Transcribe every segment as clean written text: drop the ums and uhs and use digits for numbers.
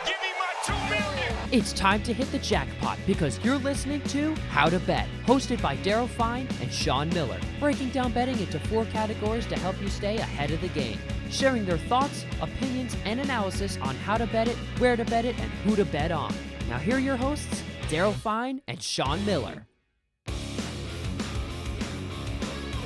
Give me my $2 million. It's time to hit the jackpot because you're listening to How to Bet, hosted by Daryl Sean and Sean Miller, breaking down betting into 4 categories to help you stay ahead of the game, sharing their thoughts, opinions, and analysis on how to bet it, where to bet it, and who to bet on. Now here are your hosts, Daryl Sean and Sean Miller.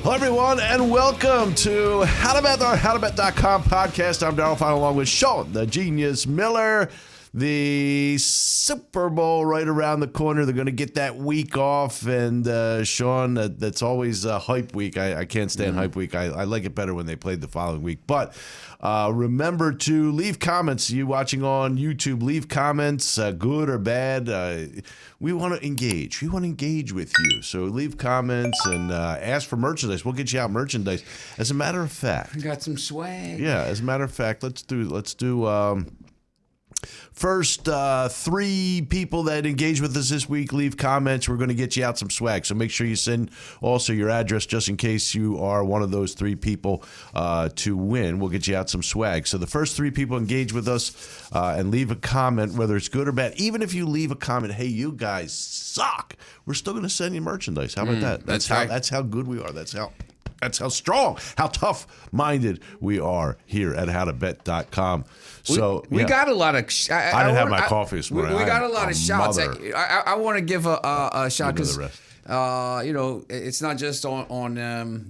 Hello, everyone, and welcome to HowToBet, our HowToBet.com podcast. I'm Daryl Sean along with Sean, the genius Miller. The Super Bowl right around the corner. They're going to get that week off. And Sean, that's always hype week. I can't stand hype week. I like it better when they played the following week. But remember to leave comments. You watching on YouTube, leave comments, good or bad. We want to engage. We want to engage with you. So leave comments and ask for merchandise. We'll get you out merchandise. As a matter of fact. We got some swag. Yeah, as a matter of fact, let's do first 3 people that engage with us this week, leave comments. We're going to get you out some swag. So make sure you send also your address just in case you are one of those 3 people to win. We'll get you out some swag. So the first 3 people engage with us and leave a comment, whether it's good or bad. Even if you leave a comment, hey, you guys suck, we're still going to send you merchandise. How about that? That's how good we are. That's how strong, how tough-minded we are here at HowToBet.com. So we got a lot of. I didn't have my coffee this morning. We got a lot of shots. I want to give a shout because it's not just on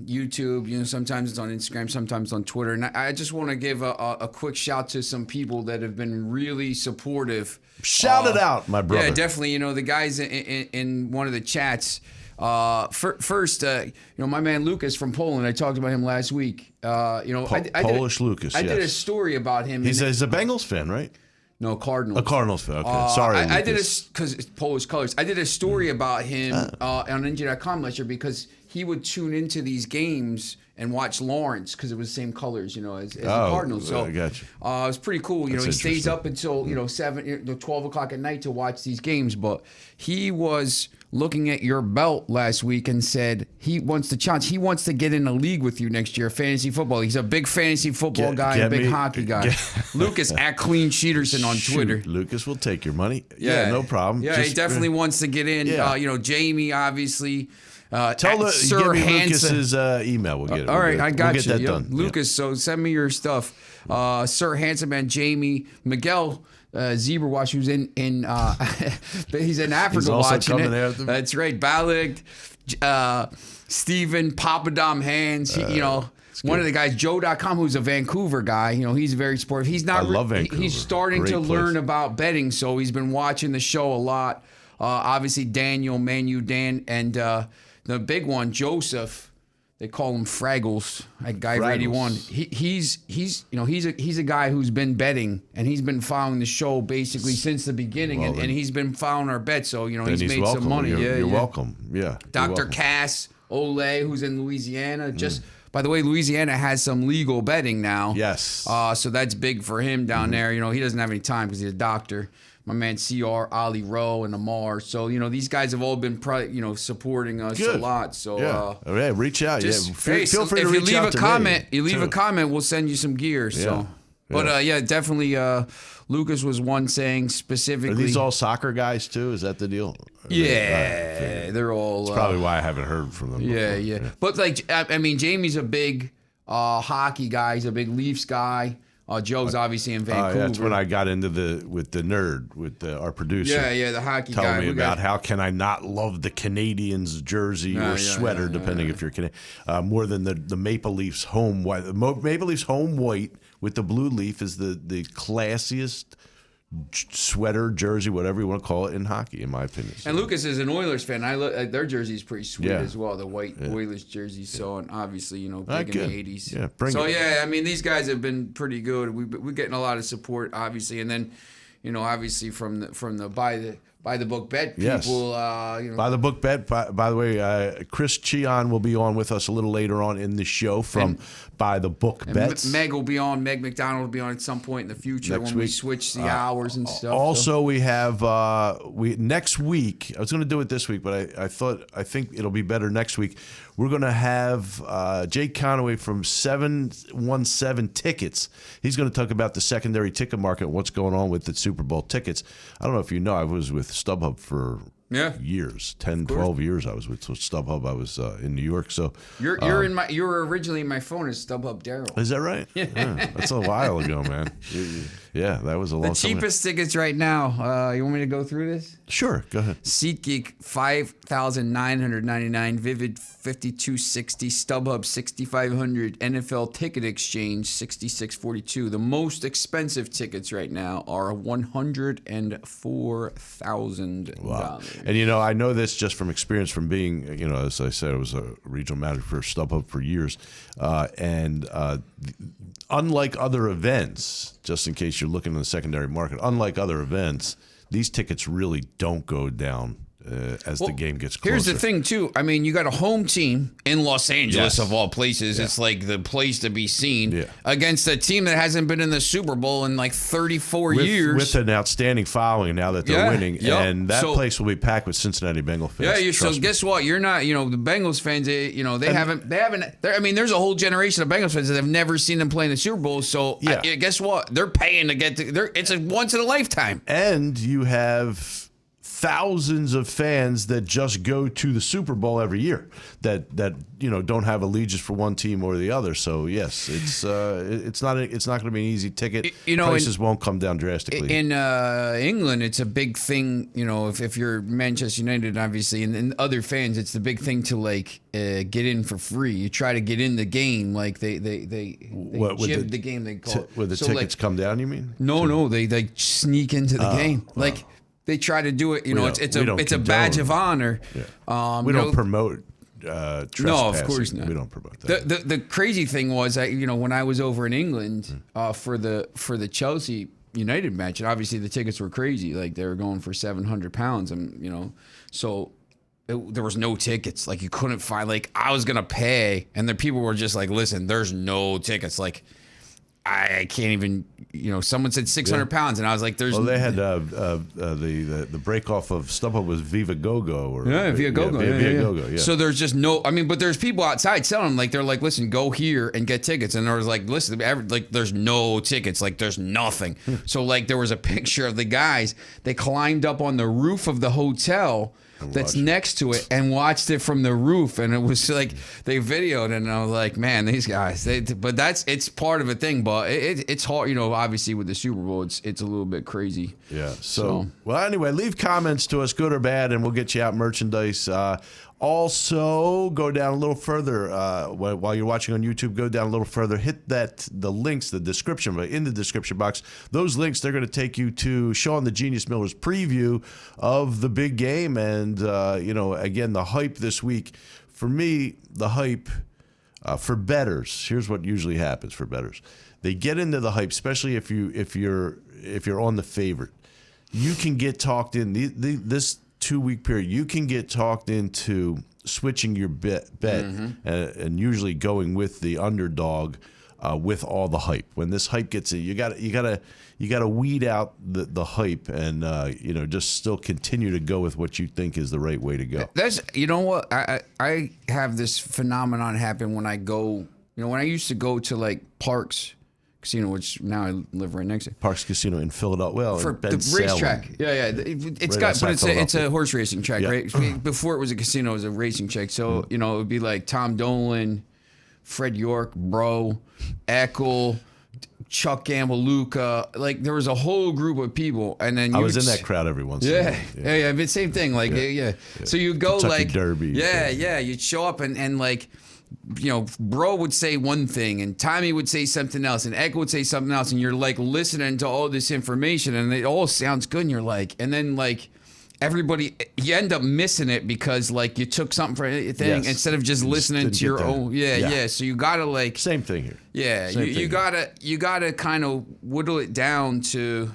YouTube. You know, sometimes it's on Instagram, sometimes on Twitter, and I just want to give a quick shout to some people that have been really supportive. Shout it out, my brother. Yeah, definitely. You know, the guys in one of the chats. First, my man Lucas from Poland. I talked about him last week. Polish Lucas. I did a story about him. He's a Bengals fan, right? No, Cardinals. A Cardinals fan. Okay, sorry. I did because it's Polish colors. I did a story about him on NJ.com last year because he would tune into these games and watch Lawrence because it was the same colors, as the Cardinals. So I got you. It was pretty cool. He stays up until 12 o'clock at night to watch these games. But he was looking at your belt last week and said he wants to challenge. He wants to get in a league with you next year, fantasy football. He's a big fantasy football guy, a big hockey guy. Lucas at Clean Sheeterson on Twitter. Lucas will take your money. Yeah, no problem. Yeah, he definitely wants to get in. Yeah. Jamie, obviously. Give me Lucas's email. We'll get it. All right, I got we'll you. Get that done. Lucas, so send me your stuff. Sir Handsome Man, Jamie, Miguel, Zebra Watch, who's in he's in Africa watching it. That's right. Balig, Stephen, Papadom Hands. One of the guys, Joe.com, who's a Vancouver guy. He's very sportive. He's not. I love Vancouver. He's starting to learn about betting, so he's been watching the show a lot. Obviously, Daniel, Manu, Dan, and the big one, Joseph. They call him Fraggles. That guy, 81. He's a guy who's been betting and he's been following the show basically since the beginning, and he's been following our bets. So he's made some money. You're welcome. Yeah. Dr. Cass Ole, who's in Louisiana. By the way, Louisiana has some legal betting now. Yes. So that's big for him down there. He doesn't have any time because he's a doctor. My man CR, Ali Rowe, and Amar. So, these guys have all been, supporting us a lot. So, reach out. Just, feel free to reach out. If you leave a a comment, we'll send you some gear. So, but definitely, Lucas was one saying specifically. Are these all soccer guys too? Is that the deal? Yeah, they're all. That's probably why I haven't heard from them. Yeah. But Jamie's a big hockey guy. He's a big Leafs guy. Joe's obviously in Vancouver. That's when I got into with the nerd, with our producer. Yeah, the hockey guy. Telling me about how can I not love the Canadians jersey or sweater, depending if you're Canadian, more than the Maple Leafs home white. The Maple Leafs home white with the blue leaf is the classiest sweater, jersey, whatever you want to call it in hockey, in my opinion. And Lucas is an Oilers fan. Their jersey is pretty sweet as well, the white Oilers jersey. So, and obviously, big in the 80s. Yeah, bring it. These guys have been pretty good. We're getting a lot of support, obviously, and then, obviously from the by the book bet people. Yes. By the book bet. By the way, Chris Chion will be on with us a little later on in the show from By the Book Bets. Meg will be on. Meg McDonald will be on at some point in the future when we switch the hours and stuff. Also, we have next week. I was going to do it this week, but I think it'll be better next week. We're going to have Jake Conaway from 717 Tickets. He's going to talk about the secondary ticket market and what's going on with the Super Bowl tickets. I don't know if you know, I was with StubHub for years, 10, 12 years. I was with StubHub. I was in New York. So you were originally in my phone as StubHub Daryl. Is that right? Yeah. That's a while ago, man. Yeah, that was a long time. The cheapest tickets right now. You want me to go through this? Sure, go ahead. SeatGeek $5,999, Vivid $52.60, StubHub $6,500, NFL Ticket Exchange $66.42. The most expensive tickets right now are $104,000. Wow. And I know this just from experience from being, as I said, I was a regional manager for StubHub for years, and unlike other events, just in case you're looking in the secondary market, unlike other events, these tickets really don't go down as the game gets closer. Here's the thing, too. I mean, you got a home team in Los Angeles, of all places. Yeah. It's like the place to be seen against a team that hasn't been in the Super Bowl in like 34 years. With an outstanding following now that they're winning. Yep. And that place will be packed with Cincinnati Bengals fans. Yeah, so guess what? You're not, the Bengals fans, they haven't, I mean, there's a whole generation of Bengals fans that have never seen them play in the Super Bowl. So guess what? They're paying to get to, it's a once in a lifetime. And you have thousands of fans that just go to the Super Bowl every year that don't have allegiance for one team or the other. So yes, it's not going to be an easy ticket. Prices won't come down drastically. In England, it's a big thing. If you're Manchester United, obviously, and other fans, it's the big thing to get in for free. You try to get in the game, like they jib the game. They call it. Where the tickets come down, you mean? No, they sneak into the game. They try to do it, it's a badge of honor. Yeah. We don't promote trespassing. No, of course not. We don't promote that. The crazy thing was, when I was over in England for the Chelsea United match, and obviously the tickets were crazy. Like they were going for £700, and so there was no tickets. Like you couldn't find. Like I was gonna pay, and the people were just like, "Listen, there's no tickets." Like I can't even. Someone said £600, and I was like, "There's." Well, they had the break off of StubHub was Viva Go-Go Via Go-Go. Go-Go. Yeah. So there's just no. I mean, but there's people outside selling them. Like they're like, "Listen, go here and get tickets." And there was like, "Listen, there's no tickets. Like there's nothing." So like there was a picture of the guys. They climbed up on the roof of the hotel that's next to it and watched it from the roof, and it was like they videoed, and I was like, man, these guys. But it's part of a thing, but it's hard, obviously with the Super Bowl, it's a little bit crazy. Yeah. So well, anyway, leave comments to us, good or bad, and we'll get you out merchandise. Also, go down a little further while you're watching on YouTube. Go down a little further. Hit the links, the description, in the description box. Those links, they're going to take you to Sean the Genius Miller's preview of the big game. And again, the hype this week. For me, the hype for bettors. Here's what usually happens for bettors. They get into the hype, especially if you're on the favorite. You can get talked in this 2-week period, you can get talked into switching your bet and usually going with the underdog with all the hype. When this hype gets in, you got to weed out the hype and just still continue to go with what you think is the right way to go. That's what I have this phenomenon happen when I go. When I used to go to like Parks Casino, which now I live right next to Parks Casino in Philadelphia. Well, for the racetrack. Yeah. It's a horse racing track, right? Before it was a casino, it was a racing track. So, it would be like Tom Dolan, Fred York, Bro, Eckel, Chuck Gamble, Luca. Like there was a whole group of people, and then I was in that crowd every once in a while. Yeah. But same thing. Like So you go Kentucky like Derby. You'd show up and like. Bro would say one thing, and Tommy would say something else, and Echo would say something else, and you're like listening to all this information, and it all sounds good, and you're like, and then like everybody, you end up missing it because like you took something for a thing instead of just listening to your own. Yeah. So you gotta like same thing here. Yeah, you gotta kind of whittle it down to.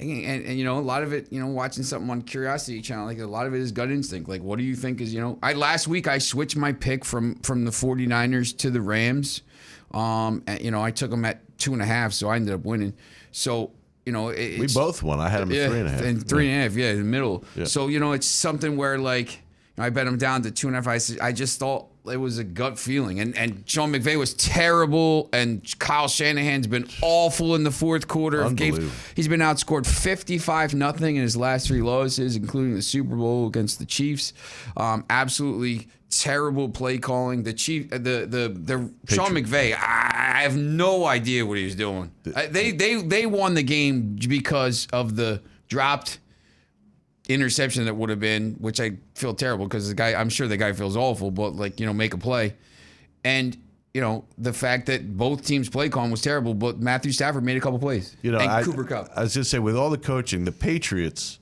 And you know, a lot of it, you know, watching something on Curiosity Channel, like a lot of it is gut instinct. Like, what do you think is, you know, last week I switched my pick from the 49ers to the Rams. And, you know, I took them at 2.5, so I ended up winning. So, you know, we both won. I had them at 3.5. And 3.5, in the middle. Yeah. So, you know, it's something where, like, I bet them down to 2.5. I just thought it was a gut feeling. And Sean McVay was terrible, and Kyle Shanahan's been awful in the fourth quarter of games. He's been outscored 55-0 in his last 3 losses, including the Super Bowl against the Chiefs. Absolutely terrible play calling. The Sean McVay, I have no idea what he was doing. They won the game because of the dropped interception that would have been, which I feel terrible because I'm sure the guy feels awful, but like, you know, make a play. And, you know, the fact that both teams' play calling was terrible, but Matthew Stafford made a couple plays. You know, and Cooper Kupp. I was going to say, with all the coaching, the Patriots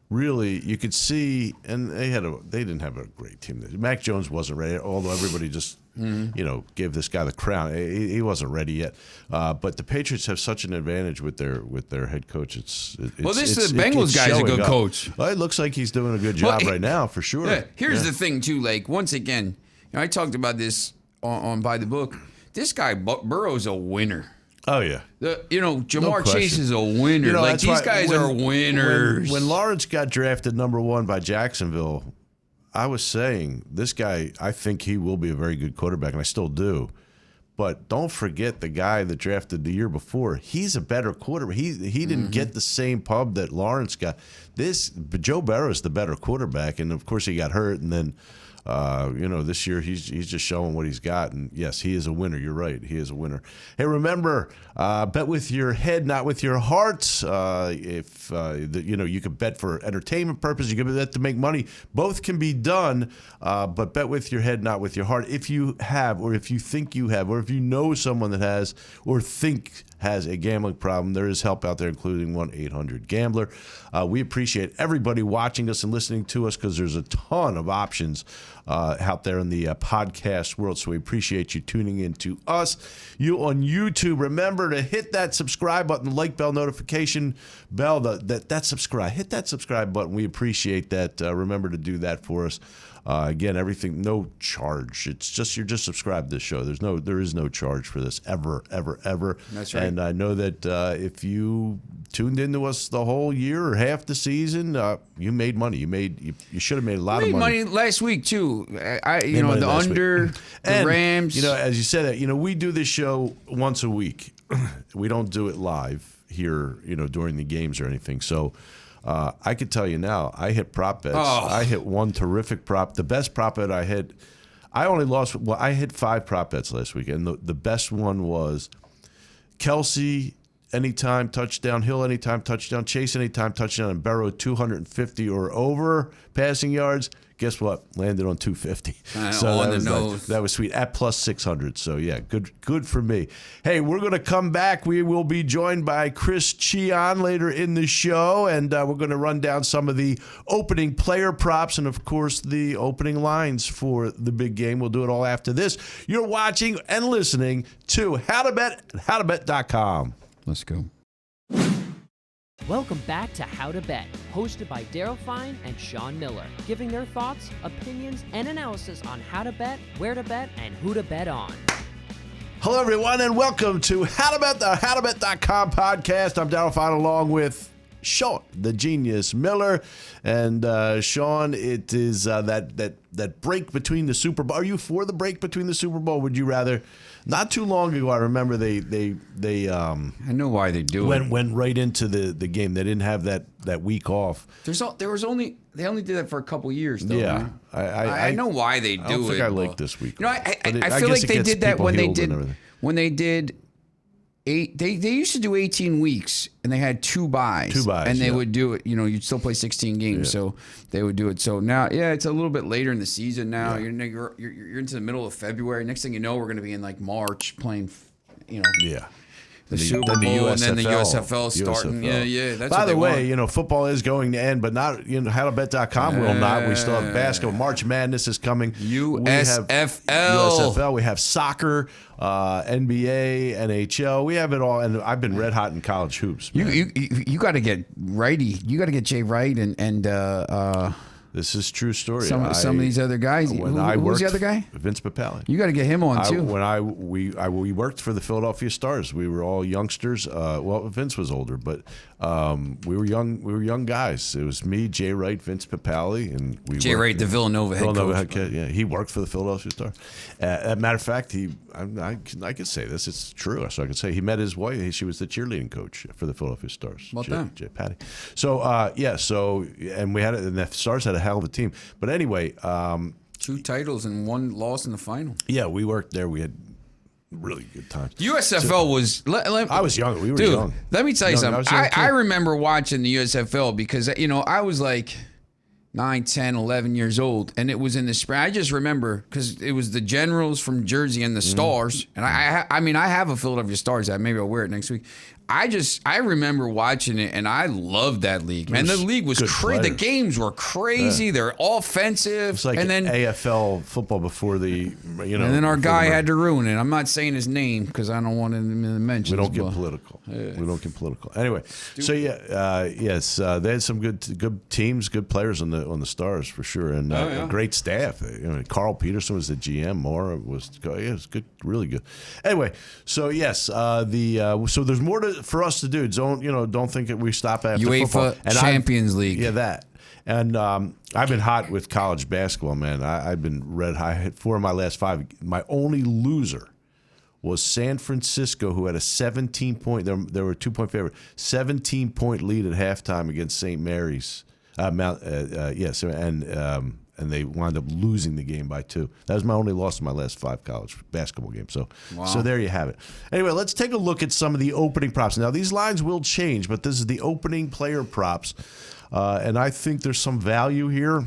really, you could see, and they didn't have a great team. Mac Jones wasn't ready, although everybody just, you know, gave this guy the crown. He wasn't ready yet. But the Patriots have such an advantage with their head coach. The Bengals guy's a good coach. Well, it looks like he's doing a good job right now, for sure. Yeah, here's the thing, too. Like, once again, you know, I talked about this on By the Book. This guy, Burrow's a winner. Oh, yeah. You know, Jamar Chase is a winner. You know, like, these guys are winners. When Lawrence got drafted number 1 by Jacksonville, I was saying, this guy, I think he will be a very good quarterback, and I still do. But don't forget the guy that drafted the year before. He's a better quarterback. He didn't get the same pub that Lawrence got. Joe Burrow's the better quarterback, and, of course, he got hurt, and then you know, this year he's just showing what he's got, and yes, he is a winner. You're right, he is a winner. Hey, remember, bet with your head, not with your heart. You know, you can bet for entertainment purposes, you can bet to make money. Both can be done, but bet with your head, not with your heart. If you have, or if you think you have, or if you know someone that has, or think has a gambling problem, there is help out there, including 1-800-GAMBLER. We appreciate everybody watching us and listening to us because there's a ton of options out there in the podcast world. So we appreciate you tuning in to us. You on YouTube, remember to hit that subscribe button, like bell, notification bell, that subscribe. Hit that subscribe button. We appreciate that. Remember to do that for us. Again, everything, no charge. It's just, you're just subscribed to this show. There is no charge for this ever. That's right. And I know that if you tuned into us the whole year or half the season, you made money. You should have made a lot of money. Last week too. You know, the under, the Rams. You know, as you said that, you know, we do this show once a week. We don't do it live here, you know, during the games or anything. So I could tell you now, I hit prop bets. I hit one terrific prop. The best prop bet I hit, I hit 5 prop bets last week, and the best one was Kelsey anytime touchdown, Hill anytime touchdown, Chase anytime touchdown, and Burrow 250 or over passing yards. Guess what? Landed on 250. So that was sweet at plus 600. So yeah, good for me. Hey, we're going to come back. We will be joined by Chris Chion later in the show, and we're going to run down some of the opening player props and, of course, the opening lines for the big game. We'll do it all after this. You're watching and listening to HowToBet at HowToBet.com. Let's go. Welcome back to How to Bet, hosted by Daryl Fine and Sean Miller, giving their thoughts, opinions, and analysis on how to bet, where to bet, and who to bet on. Hello, everyone, and welcome to HowToBet, the HowToBet.com podcast. I'm Daryl Fine along with Sean, the genius Miller. And Sean, it is that break between the Super Bowl. Are you for the break between the Super Bowl? Would you rather? Not too long ago, I remember they I know why they do it. Went right into the game. They didn't have that week off. They only did that for a couple years, though. Yeah, I know why they do it. I don't think I like this week. You know, I feel like they did that when they did 8. They used to do 18 weeks, and they had 2 buys. And they would do it. You know, you'd still play 16 games, so they would do it. So now, it's a little bit later in the season now. Yeah. You're into the middle of February. Next thing you know, we're going to be in like March playing. You know. Yeah. the Super Bowl, and then the USFL starting. Yeah. That's By what the they way, want. football is going to end, but not, HowToBet.com will not. We still have basketball. March Madness is coming. USFL. We have soccer, NBA, NHL. We have it all, and I've been red hot in college hoops. Man. You got to get righty. You got to get Jay Wright and This is true story. some of these other guys. Who's the other guy? Vince Papale. You got to get him on too. We worked for the Philadelphia Stars. We were all youngsters. Well, Vince was older, but we were young. We were young guys. It was me, Jay Wright, Vince Papale, and Jay Wright, the Villanova head coach. Yeah, he worked for the Philadelphia Stars. As a matter of fact, I could say this. It's true. So I could say he met his wife. She was the cheerleading coach for the Philadelphia Stars. Jay Patty. So and we had it. And the Stars had a hell of a team. But anyway, 2 titles and 1 loss in the final. Yeah, we worked there. We had really good times. USFL was. I was young. We were young. Let me tell you something. I remember watching the USFL because I was like 9, 10, 11 years old, and it was in the spring. I just remember because it was the Generals from Jersey and the Stars, and I have a Philadelphia Stars hat. Maybe I'll wear it next week. I remember watching it, and I loved that league. Man, the league was crazy. The games were crazy. Yeah. They're offensive. It's like AFL football before the, And then our guy had to ruin it. I'm not saying his name because I don't want him to mention. We don't get political. We don't get political. Anyway, so yes, they had some good teams, good players on the Stars for sure, and a great staff. Carl Peterson was the GM. Mora was good, really good. Anyway, so yes, so there's more for us to do. Don't think that we stop after football. UEFA Champions League. Yeah, that. And I've been hot with college basketball, man. I've been red hot. I hit 4 of my last 5. My only loser was San Francisco, who had a 17-point. They were a 2-point favorite. 17-point lead at halftime against St. Mary's. And they wound up losing the game by 2. That was my only loss in my last 5 college basketball games. So there you have it. Anyway, let's take a look at some of the opening props. Now, these lines will change, but this is the opening player props. And I think there's some value here.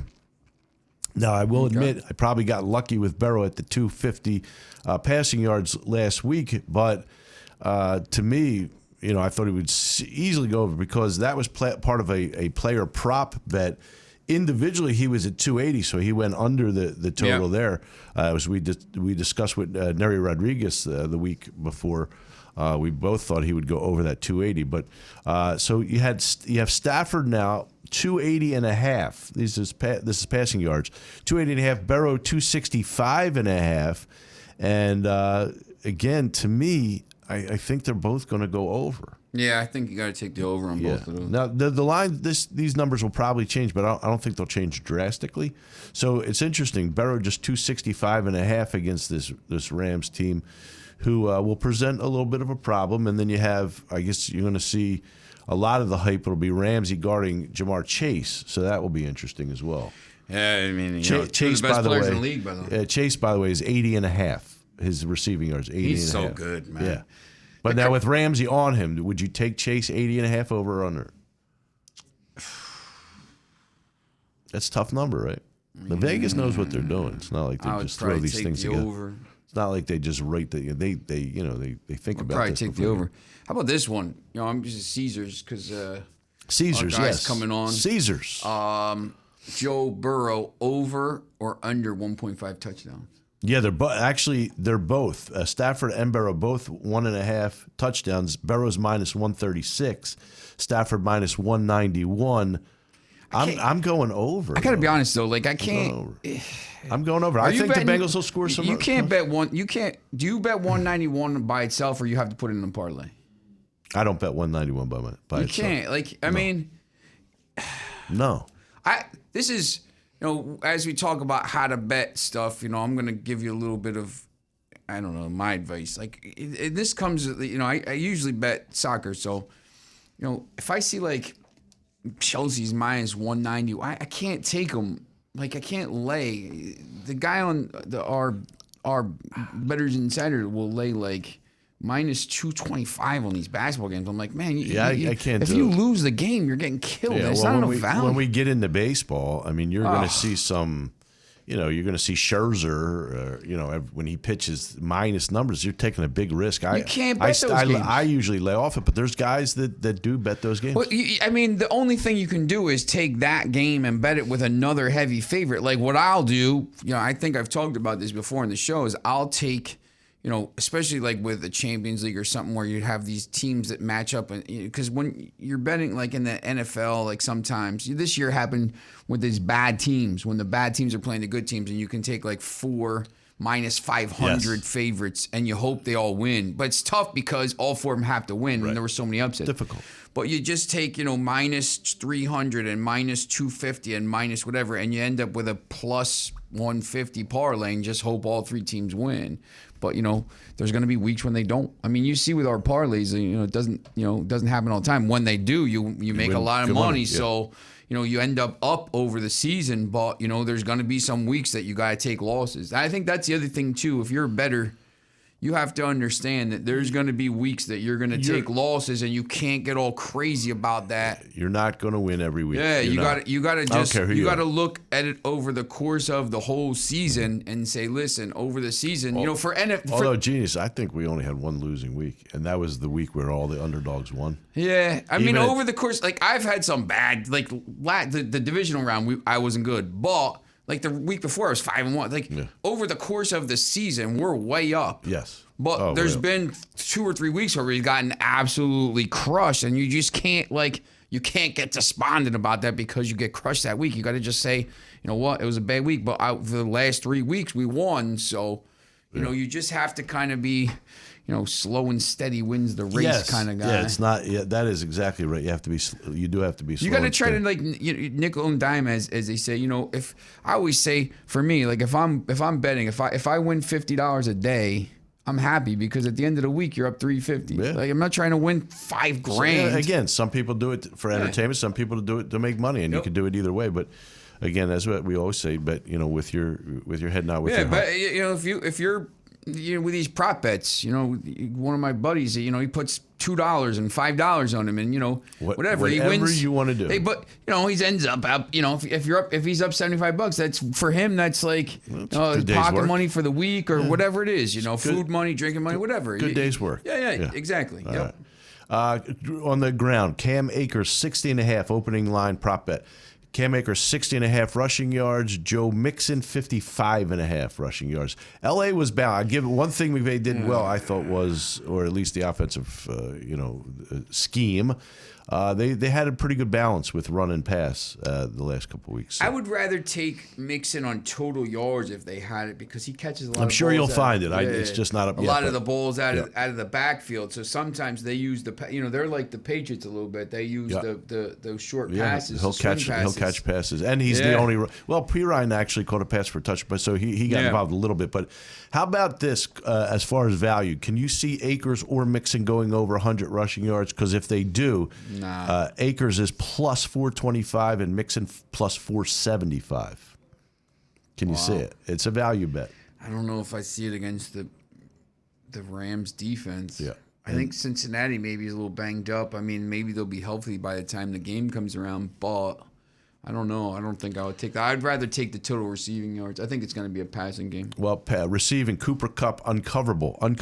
Now, I will admit I probably got lucky with Burrow at the 250 passing yards last week, but to me, I thought he would easily go over because that was part of a player prop bet. Individually, he was at 280, so he went under the total there. As we discussed with Nery Rodriguez the week before, we both thought he would go over that 280. But so you have Staffford now 280.5. This is passing yards. 280.5. Burrow 265.5. And again, to me, I think they're both going to go over. Yeah, I think you got to take the over on both of those. Now, the line, these numbers will probably change, but I don't think they'll change drastically. So it's interesting. Burrow just 265.5 against this Rams team, who will present a little bit of a problem. And then you have, I guess you're going to see a lot of the hype will be Ramsey guarding Jamar Chase. So that will be interesting as well. Yeah, I mean, Chase, the best players in the league, by the way. Chase, by the way, is 80.5. His receiving yards, 80.5. He's so good, man. Yeah. But now with Ramsey on him, would you take Chase 80.5 over or under? That's a tough number, right? The Vegas knows what they're doing. It's not like they just throw these things together. Over. It's not like they just rate they think about probably this. Take the over. How about this one? I'm just Caesars because Caesars, our guy's yes, coming on. Caesars. Joe Burrow over or under 1.5 touchdowns. Yeah, they're both. Staffford and Burrow both 1.5 touchdowns. Burrow's minus 136. Staffford minus 191. I'm going over. I got to be honest though, like I can't. I'm going over. I think the Bengals will score some. You can't bet one. You can't. Do you bet 191 by itself, or you have to put it in a parlay? I don't bet 191 by itself. You can't. Like I mean, no. This is. As we talk about how to bet stuff, I'm going to give you a little bit of, I don't know, my advice. Like, this comes, I usually bet soccer. So, if I see, like, Chelsea's minus 190, I can't take them. Like, I can't lay. The guy on our Bettors Insider will lay, like, minus 225 on these basketball games. I'm like, man, I can't. If you lose the game, you're getting killed. It's not enough value. When we get into baseball, I mean, you're going to see some. you're going to see Scherzer, when he pitches minus numbers, you're taking a big risk. You can't bet those games. I usually lay off it, but there's guys that do bet those games. Well, the only thing you can do is take that game and bet it with another heavy favorite. Like what I'll do, I think I've talked about this before in the show, is I'll take, especially like with the Champions League or something where you have these teams that match up. Because when you're betting like in the NFL, like sometimes this year happened with these bad teams, when the bad teams are playing the good teams, and you can take like 4 minus 500 favorites and you hope they all win. But it's tough because all 4 of them have to win, and there were so many upsets. Difficult. But you just take, minus 300 and minus 250 and minus whatever, and you end up with a plus 150 parlay and just hope all 3 teams win. But, there's going to be weeks when they don't. I mean, you see with our parlays, it doesn't happen all the time. When they do, you make a lot of money. So, you end up over the season, but, there's going to be some weeks that you got to take losses. I think that's the other thing, too. If you're a bettor, you have to understand that there's going to be weeks that you're going to take losses, and you can't get all crazy about that. You're not going to win every week. Yeah, you got to look at it over the course of the whole season and say, listen, over the season, although genius, I think we only had one losing week, and that was the week where all the underdogs won. Yeah, over the course, like I've had some bad, like the divisional round, I wasn't good, but. Like the week before, I was 5-1. Like over the course of the season, we're way up. Yes, but there's been 2 or 3 weeks where we've gotten absolutely crushed, and you just can't you can't get despondent about that because you get crushed that week. You got to just say, you know what, it was a bad week, but out for the last 3 weeks we won. So, you just have to kind of be. Slow and steady wins the race kind of guy. Yeah, it's not. Yeah, that is exactly right. You have to be. You do have to be. You got to try to nickel and dime, as they say. If I always say for me, like if I'm betting, if I win $50 a day, I'm happy because at the end of the week you're up $350. Yeah. Like I'm not trying to win $5 grand. So, again, some people do it for entertainment. Some people do it to make money, and you can do it either way. But again, that's what we always say. But with your head, not with your heart. But if you're with these prop bets, one of my buddies, he puts $2 and $5 on him, and whatever he wins, you want to do. Hey, but he ends up, if he's up $75, that's for him. That's like pocket money for the week or whatever it is. Food money, drinking money, whatever. Good day's work. Yeah, exactly. Yep. On the ground, Cam Akers 60.5 opening line prop bet. Cam Akers 60.5 rushing yards. Joe Mixon 55.5 rushing yards. LA was bound. I give it one thing McVay did well. I thought was, or at least the offensive, scheme. They had a pretty good balance with run and pass the last couple of weeks. So. I would rather take Mixon on total yards if they had it because he catches a lot. I'm sure you'll find it. It's just not up yet. A lot of the balls out of the backfield. So sometimes they use they're like the Patriots a little bit. They use those short passes. He'll catch passes, and he's the only. Well, Pirine actually caught a pass for a touch, but so he got involved a little bit. But how about this as far as value? Can you see Akers or Mixon going over 100 rushing yards? Because if they do. Nah. Akers is plus 425 and Mixon plus 475. Can you see it? It's a value bet. I don't know if I see it against the Rams defense. Yeah. I think Cincinnati maybe is a little banged up. I mean, maybe they'll be healthy by the time the game comes around, but I don't know. I don't think I would take that. I'd rather take the total receiving yards. I think it's going to be a passing game. Well, receiving Cooper Kupp uncoverable. Cooper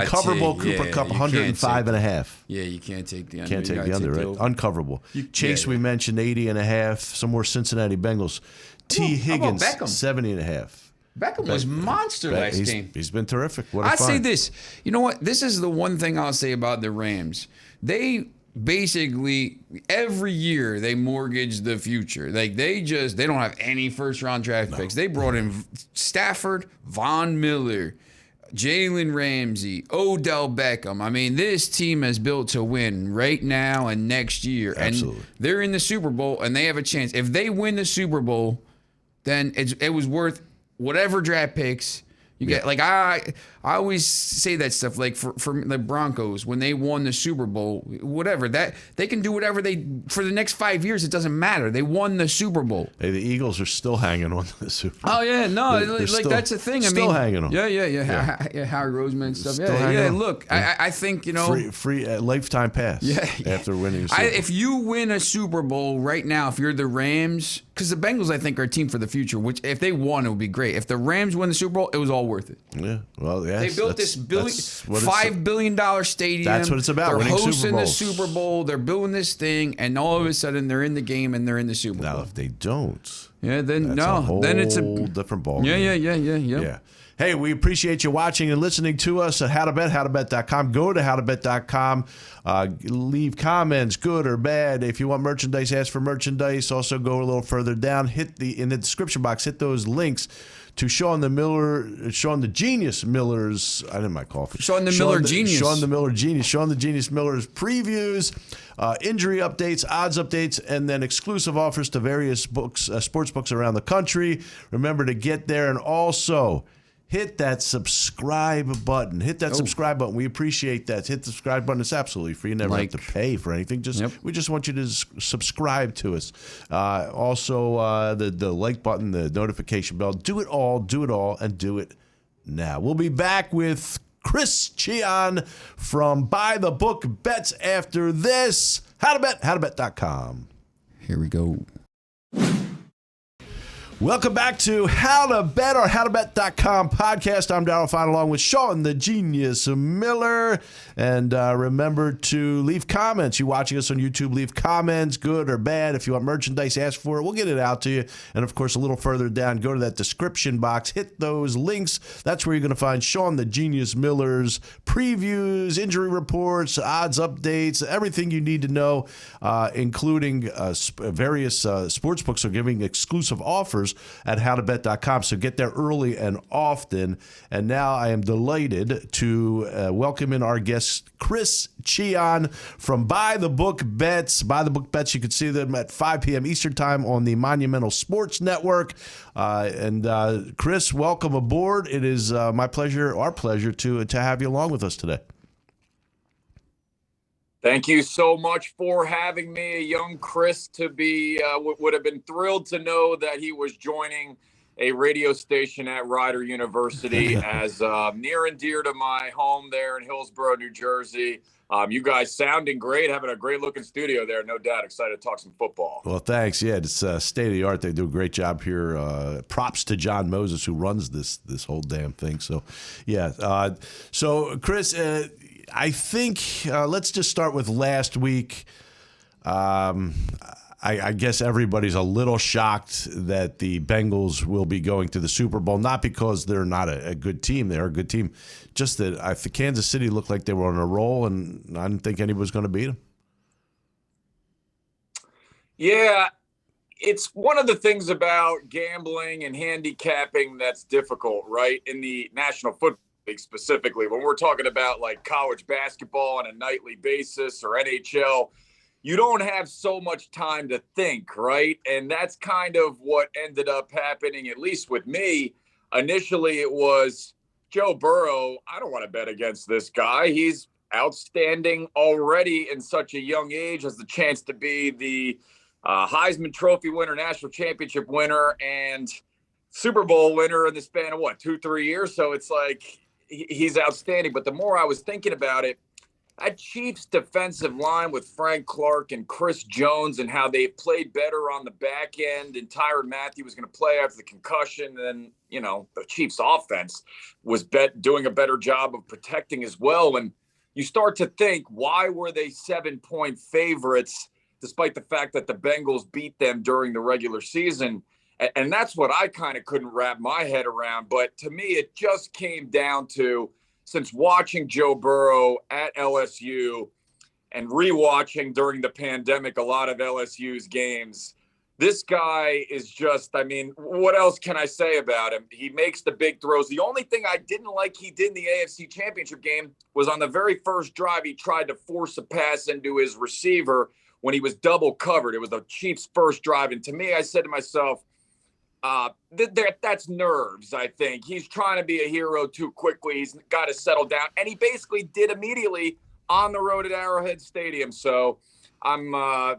Kupp 105.5. Yeah, you can't take the under. Can't take the under, right? Uncoverable. Chase, we mentioned 80.5. Some more Cincinnati Bengals. T. Higgins 70.5. Beckham was monster last game. He's been terrific. What a I'd say this. You know what? This is the one thing I'll say about the Rams. They basically every year they mortgage the future. Like they don't have any first round draft picks. They brought in Stafford, Von Miller, Jalen Ramsey, Odell Beckham. I mean, this team is built to win right now and next year. Absolutely. And they're in the Super Bowl and they have a chance. If they win the Super Bowl, then it was worth whatever draft picks You get like I always say that stuff like for the Broncos when they won the Super Bowl, whatever that they can do whatever they for the next 5 years. It doesn't matter. They won the Super Bowl. Hey, the Eagles are still hanging on to the Super Bowl. Oh yeah, no, They're like still, that's the thing. Still hanging on. Yeah. Harry Roseman and stuff. Still hanging on. Look, Yeah. I think you know free lifetime pass. Yeah. After winning a Super Bowl. If you win a Super Bowl right now, if you're the Rams, because the Bengals I think are a team for the future. Which if they won, it would be great. If the Rams win the Super Bowl, it was all worth it. Yeah. Well, yeah. They built this $5 billion stadium. That's what it's about. They're Winning Super hosting the Bowls. Super Bowl. They're building this thing, and all of a sudden they're in the game and they're in the Super Bowl. Now, if they don't, then that's a whole then it's a different ball. Yeah. Hey, we appreciate you watching and listening to us at HowToBet, HowToBet.com. Go to HowToBet.com. Leave comments, good or bad. If you want merchandise, ask for merchandise. Also, go a little further down. In the description box, hit those links to Sean the Genius Miller's. I didn't my coffee. Sean the Miller Genius. Sean the Genius Miller's previews, injury updates, odds updates, and then exclusive offers to various books, sports books around the country. Remember to get there and also hit that subscribe button. Subscribe button. We appreciate that. Hit the subscribe button. It's absolutely free. You never have to pay for anything. We just want you to subscribe to us. Also, the like button, the notification bell. Do it all, and do it now. We'll be back with Chris Chion from By the Book Bets after this. HowToBet, HowToBet.com. Here we go. Welcome back to How to Bet, our HowToBet.com podcast. I'm Daryl Sean along with Sean the Genius Miller. And remember to leave comments. You watching us on YouTube, leave comments, good or bad. If you want merchandise, ask for it. We'll get it out to you. And, of course, a little further down, go to that description box. Hit those links. That's where you're going to find Sean the Genius Miller's previews, injury reports, odds updates, everything you need to know, including various sports books are giving exclusive offers at howtobet.com. So get there early and often. And now I am delighted to welcome in our guest, Chris Chion from By the Book Bets. By the Book Bets, you can see them at 5 p.m. Eastern Time on the Monumental Sports Network. Chris, welcome aboard. It is our pleasure to have you along with us today. Thank you so much for having me. A young Chris to be would have been thrilled to know that he was joining a radio station at Rider University as near and dear to my home there in Hillsborough, New Jersey. You guys sounding great, having a great looking studio there. No doubt. Excited to talk some football. Well, thanks. Yeah, it's state of the art. They do a great job here. Props to John Moses, who runs this whole damn thing. So, yeah. So, Chris, I think let's just start with last week. I guess everybody's a little shocked that the Bengals will be going to the Super Bowl, not because they're not a good team. They're a good team. Just that Kansas City looked like they were on a roll, and I didn't think anybody was going to beat them. Yeah, it's one of the things about gambling and handicapping that's difficult, right? In the National Football League specifically, when we're talking about like college basketball on a nightly basis or NHL, you don't have so much time to think, right? And that's kind of what ended up happening, at least with me. Initially, it was Joe Burrow. I don't want to bet against this guy. He's outstanding already in such a young age, has the chance to be the Heisman Trophy winner, national championship winner, and Super Bowl winner in the span of 2-3 years. So it's like he's outstanding. But the more I was thinking about it, that Chiefs defensive line with Frank Clark and Chris Jones and how they played better on the back end, and Tyrann Mathieu was going to play after the concussion. And, the Chiefs offense was doing a better job of protecting as well. And you start to think, why were they 7-point favorites despite the fact that the Bengals beat them during the regular season? And that's what I kind of couldn't wrap my head around. But to me, it just came down to, since watching Joe Burrow at LSU and rewatching during the pandemic a lot of LSU's games, this guy is just, what else can I say about him? He makes the big throws. The only thing I didn't like he did in the AFC Championship game was on the very first drive, he tried to force a pass into his receiver when he was double covered. It was the Chiefs' first drive. And to me, I said to myself, That's nerves, I think. He's trying to be a hero too quickly. He's got to settle down. And he basically did immediately on the road at Arrowhead Stadium. So I'm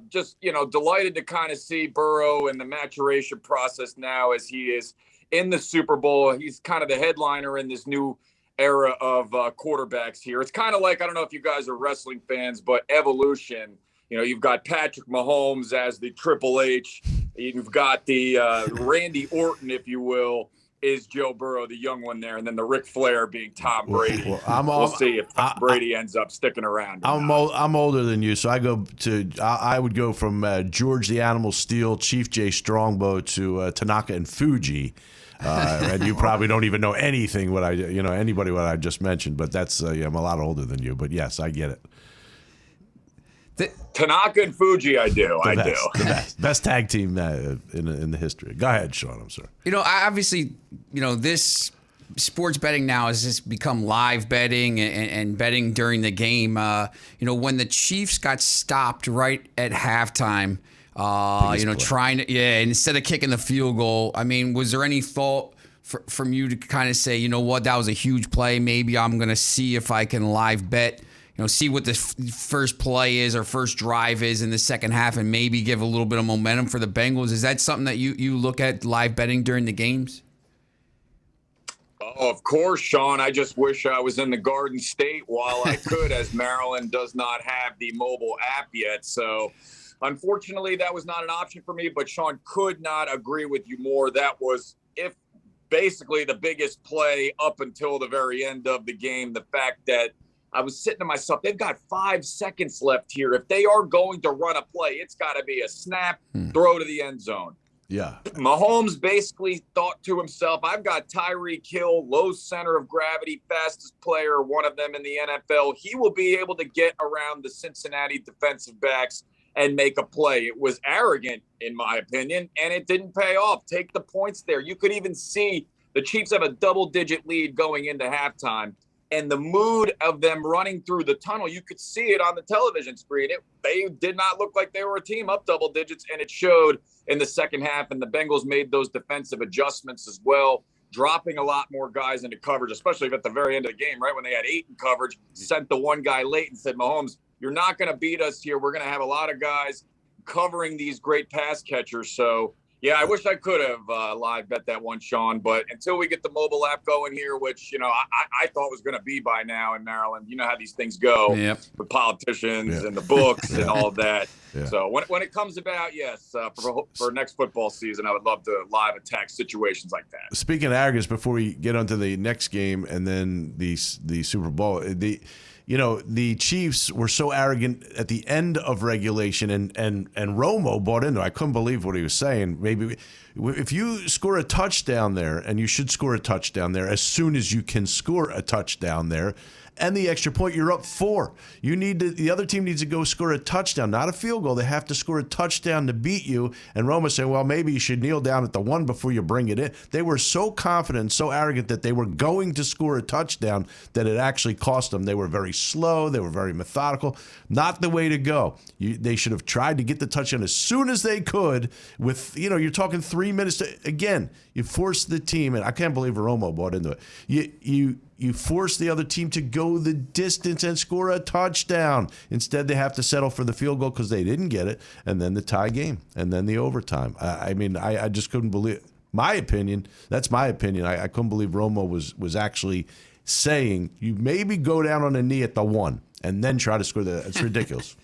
just, delighted to kind of see Burrow in the maturation process now as he is in the Super Bowl. He's kind of the headliner in this new era of quarterbacks here. It's kind of like, I don't know if you guys are wrestling fans, but Evolution. You've got Patrick Mahomes as the Triple H. You've got the Randy Orton, if you will, is Joe Burrow, the young one there, and then the Ric Flair being Tom Brady. We'll see if Tom Brady ends up sticking around. I'm older than you, so I would go from George the Animal Steel, Chief Jay Strongbow to Tanaka and Fuji. And you probably don't even know anything anybody what I just mentioned, but that's I'm a lot older than you. But yes, I get it. Tanaka and Fuji, I do. The best tag team in the history. Go ahead, Sean. I'm sorry. Obviously, this sports betting now has just become live betting and betting during the game. When the Chiefs got stopped right at halftime, trying to, instead of kicking the field goal, I mean, was there any thought from you to kind of say, you know what, that was a huge play. Maybe I'm going to see if I can live bet. See what the first play is or first drive is in the second half and maybe give a little bit of momentum for the Bengals. Is that something that you look at live betting during the games? Oh, of course, Sean. I just wish I was in the Garden State while I could, as Maryland does not have the mobile app yet. So, unfortunately, that was not an option for me. But Sean, could not agree with you more. That was basically the biggest play up until the very end of the game. The fact that I was sitting to myself, they've got 5 seconds left here. If they are going to run a play, it's got to be a snap, throw to the end zone. Yeah. Mahomes basically thought to himself, I've got Tyreek Hill, low center of gravity, fastest player, one of them in the NFL. He will be able to get around the Cincinnati defensive backs and make a play. It was arrogant, in my opinion, and it didn't pay off. Take the points there. You could even see the Chiefs have a double-digit lead going into halftime. And the mood of them running through the tunnel, you could see it on the television screen. They did not look like they were a team up double digits, and it showed in the second half. And the Bengals made those defensive adjustments as well, dropping a lot more guys into coverage, especially at the very end of the game, right when they had 8 in coverage, sent the one guy late and said, Mahomes, you're not going to beat us here. We're going to have a lot of guys covering these great pass catchers. So, yeah, I wish I could have live bet that one, Sean. But until we get the mobile app going here, which, I thought was going to be by now in Maryland. You know how these things go with politicians and the books and all of that. Yeah. So when it comes about, yes, for next football season, I would love to live attack situations like that. Speaking of arrogance, before we get onto the next game and then the Super Bowl, the Chiefs were so arrogant at the end of regulation, and Romo bought into it. I couldn't believe what he was saying. Maybe if you score a touchdown there, and you should score a touchdown there as soon as you can score a touchdown there, and the extra point, you're up 4. The other team needs to go score a touchdown, not a field goal. They have to score a touchdown to beat you. And Romo saying, well, maybe you should kneel down at the 1 before you bring it in. They were so confident, so arrogant that they were going to score a touchdown that it actually cost them. They were very slow. They were very methodical. Not the way to go. They should have tried to get the touchdown as soon as they could with, you're talking 3 minutes. Again, you force the team, and I can't believe Romo bought into it. You force the other team to go the distance and score a touchdown. Instead, they have to settle for the field goal because they didn't get it, and then the tie game, and then the overtime. I just couldn't believe. My opinion. That's my opinion. I couldn't believe Romo was actually saying you maybe go down on a knee at the 1 and then try to score it's ridiculous.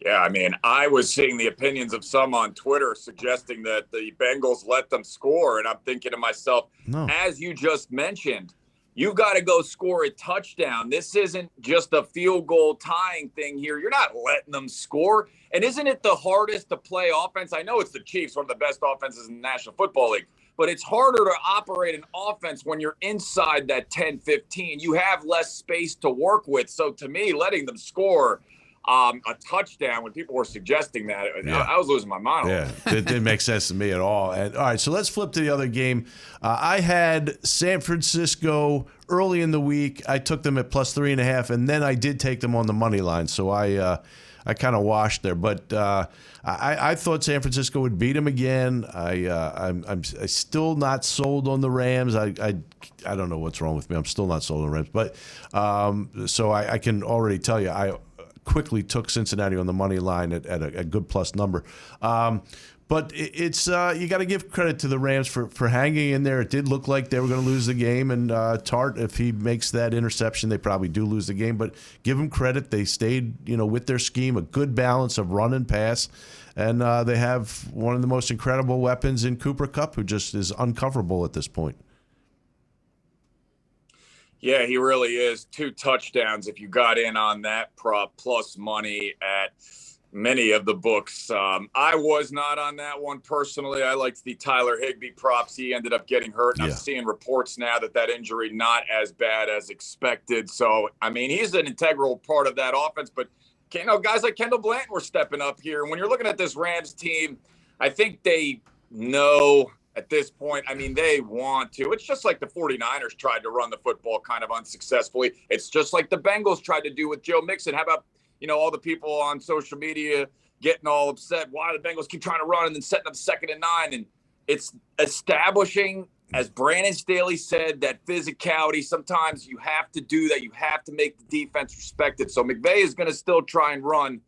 Yeah, I was seeing the opinions of some on Twitter suggesting that the Bengals let them score, and I'm thinking to myself, as you just mentioned, you've got to go score a touchdown. This isn't just a field goal tying thing here. You're not letting them score. And isn't it the hardest to play offense? I know it's the Chiefs, one of the best offenses in the National Football League, but it's harder to operate an offense when you're inside that 10-15. You have less space to work with. So to me, letting them score a touchdown when people were suggesting that. I was losing my mind. Yeah, it didn't make sense to me at all. And all right, so let's flip to the other game. I had San Francisco early in the week. I took them at plus 3.5, and then I did take them on the money line. So I kind of washed there, but I thought San Francisco would beat them again. I'm still not sold on the Rams. I don't know what's wrong with me. I'm still not sold on the Rams, but so I can already tell you I quickly took Cincinnati on the money line at a good plus number. But it's you got to give credit to the Rams for hanging in there. It did look like they were going to lose the game, and Tart, if he makes that interception, they probably do lose the game. But give them credit; they stayed, with their scheme, a good balance of run and pass, and they have one of the most incredible weapons in Cooper Kupp, who just is uncoverable at this point. Yeah, he really is. 2 touchdowns if you got in on that prop plus money at many of the books. I was not on that one personally. I liked the Tyler Higbee props. He ended up getting hurt. And I'm seeing reports now that injury not as bad as expected. So, I mean, he's an integral part of that offense. But, guys like Kendall Blanton were stepping up here. And when you're looking at this Rams team, I think they know – at this point, I mean, they want to. It's just like the 49ers tried to run the football kind of unsuccessfully. It's just like the Bengals tried to do with Joe Mixon. How about, all the people on social media getting all upset? Why the Bengals keep trying to run and then setting up 2nd and 9? And it's establishing, as Brandon Staley said, that physicality. Sometimes you have to do that. You have to make the defense respected. So McVay is going to still try and run.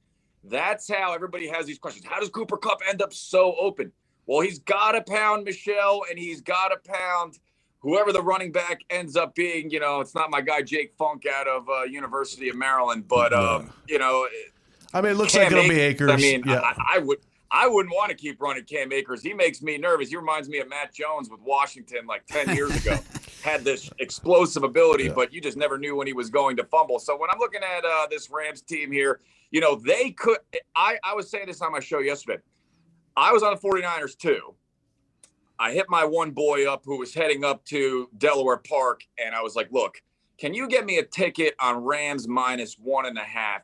That's how everybody has these questions. How does Cooper Kupp end up so open? Well, he's got to pound Michelle, and he's got to pound whoever the running back ends up being. It's not my guy Jake Funk out of University of Maryland, but I mean, it looks like it'll be Akers. I mean, yeah. I wouldn't want to keep running Cam Akers. He makes me nervous. He reminds me of Matt Jones with Washington like 10 years ago. Had this explosive ability, but you just never knew when he was going to fumble. So when I'm looking at this Rams team here, they could. I was saying this on my show yesterday. I was on the 49ers too. I hit my one boy up who was heading up to Delaware Park, and I was like, look, can you get me a ticket on Rams minus 1.5?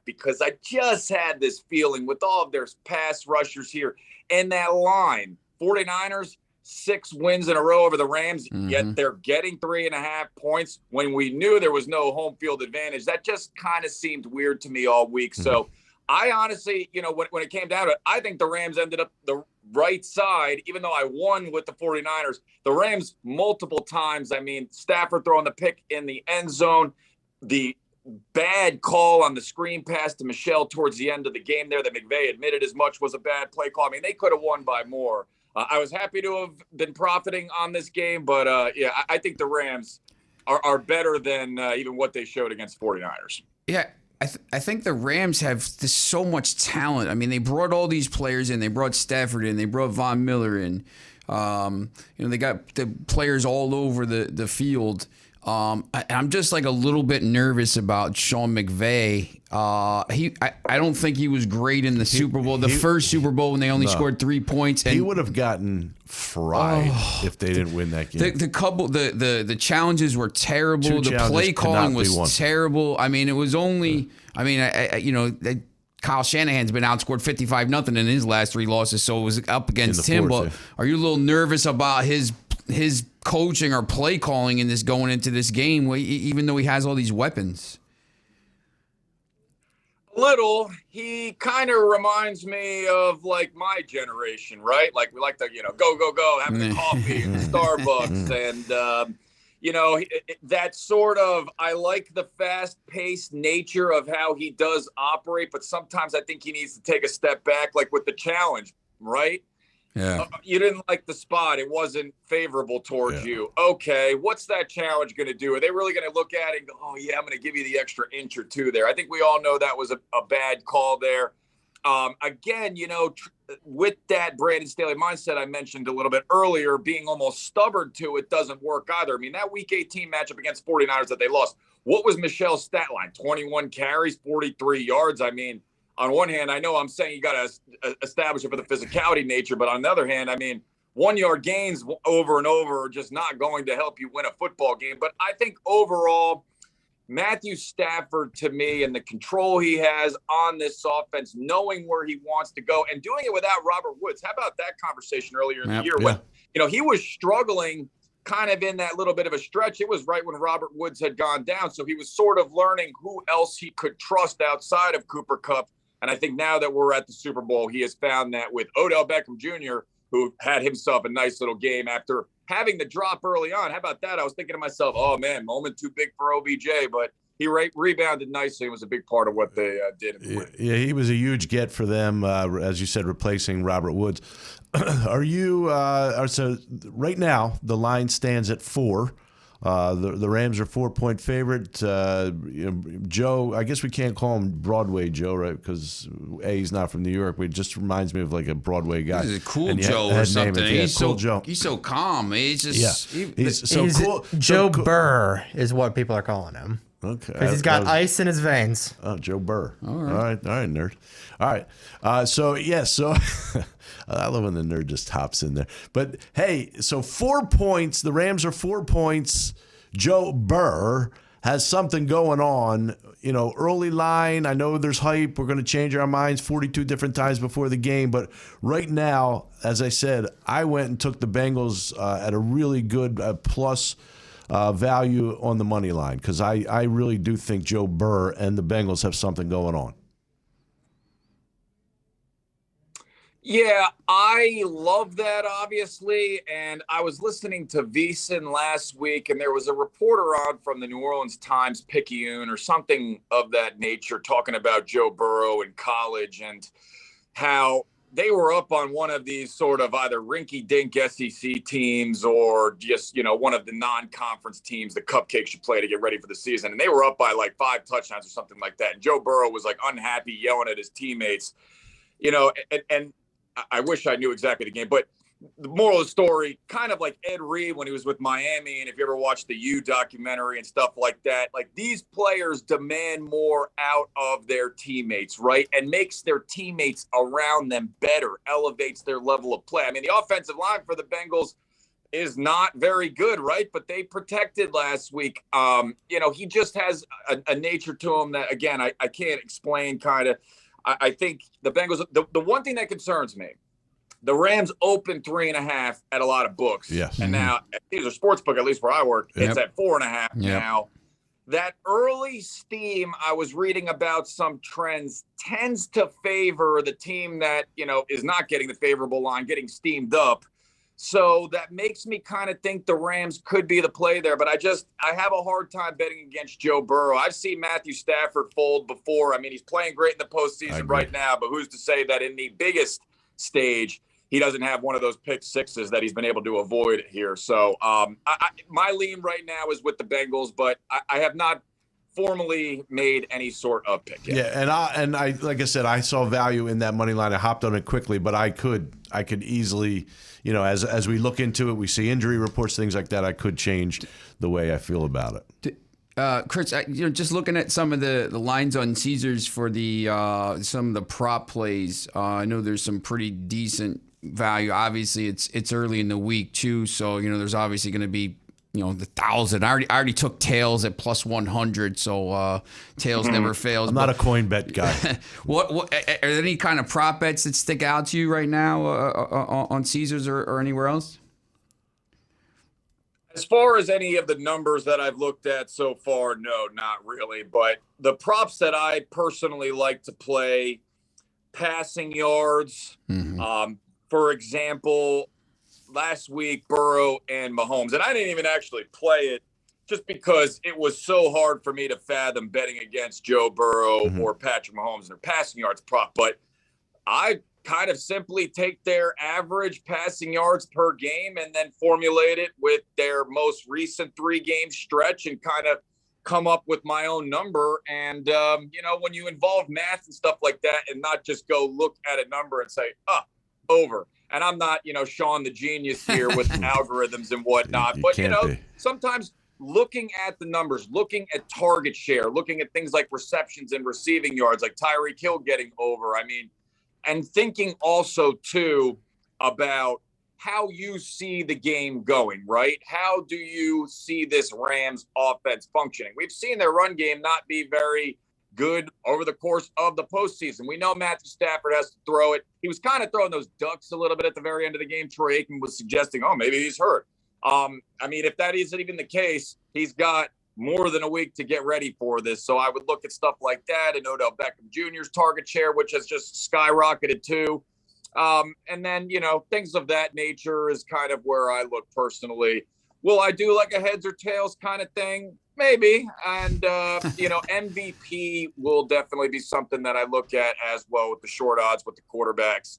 Because I just had this feeling with all of their pass rushers here and that line, 49ers, 6 wins in a row over the Rams, yet they're getting 3.5 points when we knew there was no home field advantage. That just kind of seemed weird to me all week. So I honestly, when it came down to it, I think the Rams ended up the right side, even though I won with the 49ers. The Rams multiple times, I mean, Staffford throwing the pick in the end zone, the bad call on the screen pass to Michelle towards the end of the game there that McVay admitted as much was a bad play call. I mean, they could have won by more. I was happy to have been profiting on this game, but I think the Rams are better than even what they showed against 49ers. Yeah. I think the Rams have so much talent. I mean, they brought all these players in. They brought Staffford in. They brought Von Miller in. They got the players all over the field. I'm just like a little bit nervous about Sean McVay. I don't think he was great in the Super Bowl. The first Super Bowl when they only scored 3 points. And he would have gotten fried if they didn't win that game. The challenges were terrible. The play calling was terrible. I mean, it was only. I mean, Kyle Shanahan's been outscored 55-0 in his last 3 losses, so it was up against him. But are you a little nervous about his coaching or play calling in this going into this game, even though he has all these weapons? Little. He kind of reminds me of like my generation, right? Like we like to, go, having the coffee in Starbucks and, that sort of, I like the fast-paced nature of how he does operate, but sometimes I think he needs to take a step back, like with the challenge, right? Yeah. You didn't like the spot. It wasn't favorable towards you. Okay, what's that challenge going to do? Are they really going to look at it and go, oh, yeah, I'm going to give you the extra inch or 2 there? I think we all know that was a bad call there. Again, with that Brandon Staley mindset I mentioned a little bit earlier, being almost stubborn to it doesn't work either. I mean, that Week 18 matchup against 49ers that they lost, what was Michelle's stat line? 21 carries, 43 yards. I mean, on one hand, I know I'm saying you got to establish it for the physicality nature, but on the other hand, I mean, 1-yard gains over and over are just not going to help you win a football game. But I think overall, Matthew Staffford, to me, and the control he has on this offense, knowing where he wants to go and doing it without Robert Woods. How about that conversation earlier in the year when, he was struggling kind of in that little bit of a stretch? It was right when Robert Woods had gone down. So he was sort of learning who else he could trust outside of Cooper Kupp. And I think now that we're at the Super Bowl, he has found that with Odell Beckham Jr., who had himself a nice little game after having the drop early on. How about that? I was thinking to myself, oh, man, moment too big for OBJ, but he rebounded nicely and was a big part of what they did. Yeah, he was a huge get for them, as you said, replacing Robert Woods. So right now the line stands at 4. The Rams are 4-point favorite. Joe, I guess we can't call him Broadway Joe, right? Because he's not from New York. It just reminds me of like a Broadway guy. He's a cool Joe or something. He's cool so Joe. He's so calm. He's just he's so cool. Joe Burr is what people are calling him. Okay. Because he's got ice in his veins. Oh, Joe Burr. All right, nerd. All right. So I love when the nerd just hops in there. But hey, so 4 points. The Rams are 4 points. Joe Burr has something going on. Early line. I know there's hype. We're going to change our minds 42 different times before the game. But right now, as I said, I went and took the Bengals at a really good plus value on the money line because I really do think Joe Burr and the Bengals have something going on. Yeah, I love that, obviously. And I was listening to VSiN last week, and there was a reporter on from the New Orleans Times, Picayune, or something of that nature, talking about Joe Burrow in college and how they were up on one of these sort of either rinky-dink SEC teams or just, one of the non-conference teams the Cupcakes should play to get ready for the season. And they were up by like 5 touchdowns or something like that. And Joe Burrow was like unhappy, yelling at his teammates, and I wish I knew exactly the game, but the moral of the story, kind of like Ed Reed when he was with Miami. And if you ever watched the U documentary and stuff like that, like these players demand more out of their teammates, right? And makes their teammates around them better, elevates their level of play. I mean, the offensive line for the Bengals is not very good, right? But they protected last week. He just has a nature to him that, again, I can't explain kind of. I think the Bengals, the one thing that concerns me, the Rams open 3.5 at a lot of books. Yes. And now these are sportsbook, at least where I work. It's at 4.5 now. That early steam I was reading about some trends tends to favor the team that, is not getting the favorable line, getting steamed up. So that makes me kind of think the Rams could be the play there. But I have a hard time betting against Joe Burrow. I've seen Matthew Staffford fold before. I mean, he's playing great in the postseason right now, but who's to say that in the biggest stage, he doesn't have one of those pick sixes that he's been able to avoid here. So my lean right now is with the Bengals, but I have not formally made any sort of pick yet. Yeah, and I like I said, I saw value in that money line. I hopped on it quickly, but I could easily, as we look into it, we see injury reports, things like that. I could change the way I feel about it. Chris, just looking at some of the lines on Caesars for the some of the prop plays, I know there's some pretty decent value. Obviously, it's early in the week too, so there's obviously going to be the 1,000. I already took tails at plus 100, so tails never fails. I'm not a coin bet guy. What are there any kind of prop bets that stick out to you right now on Caesars or anywhere else? As far as any of the numbers that I've looked at so far, no, not really. But the props that I personally like to play, passing yards, for example, last week, Burrow and Mahomes. And I didn't even actually play it just because it was so hard for me to fathom betting against Joe Burrow or Patrick Mahomes and their passing yards prop. But I kind of simply take their average passing yards per game and then formulate it with their most recent 3-game stretch and kind of come up with my own number. And, when you involve math and stuff like that and not just go look at a number and say, over. And I'm not, Sean the genius here with algorithms and whatnot. But, sometimes looking at the numbers, looking at target share, looking at things like receptions and receiving yards, like Tyreek Hill getting over. I mean, and thinking also, too, about how you see the game going, right? How do you see this Rams offense functioning? We've seen their run game not be very good over the course of the postseason. We know Matthew Stafford has to throw it. He was kind of throwing those ducks a little bit at the very end of the game. Troy Aikman was suggesting, oh, maybe he's hurt. I mean, if that isn't even the case, he's got more than a week to get ready for this. So I would look at stuff like that, and Odell Beckham Jr.'s target share, which has just skyrocketed too. And then, things of that nature is kind of where I look personally. Will I do like a heads or tails kind of thing? Maybe. And, MVP will definitely be something that I look at as well with the short odds with the quarterbacks.